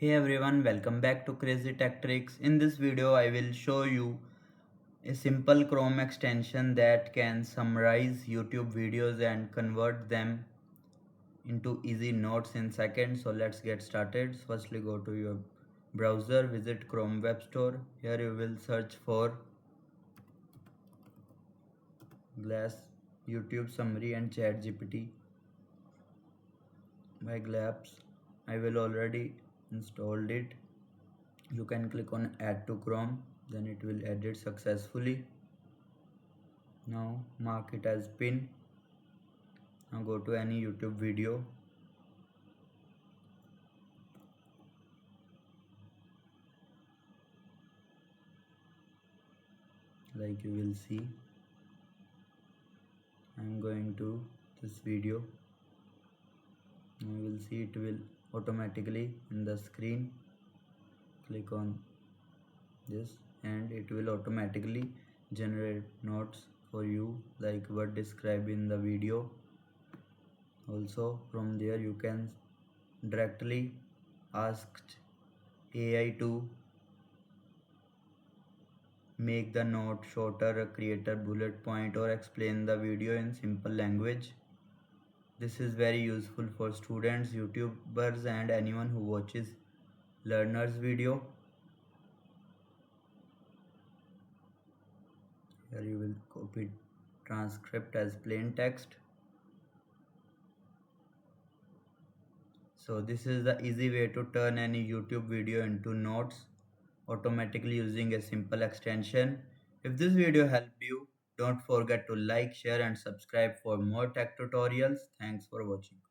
Hey everyone, welcome back to Crazy Tech Tricks. In this video, I will show you a simple Chrome extension that can summarize YouTube videos and convert them into easy notes in seconds. So let's get started. Firstly, go to your browser, visit Chrome Web Store. Here you will search for Glass YouTube Summary and ChatGPT by Glaps. I will already installed it. You can click on add to Chrome, then it will add it successfully. Now mark it as pin. Now go to any YouTube video, like you will see. I'm going to this video. Now you will see it will automatically in the screen. Click on this and it will automatically generate notes for you like what described in the video. Also from there you can directly ask AI to make the note shorter, create a bullet point, or explain the video in simple language. This is very useful for students, YouTubers, and anyone who watches learners video. Here you will copy transcript as plain text. So this is the easy way to turn any YouTube video into notes automatically using a simple extension. If this video helped you, don't forget to like, share and subscribe for more tech tutorials. Thanks for watching.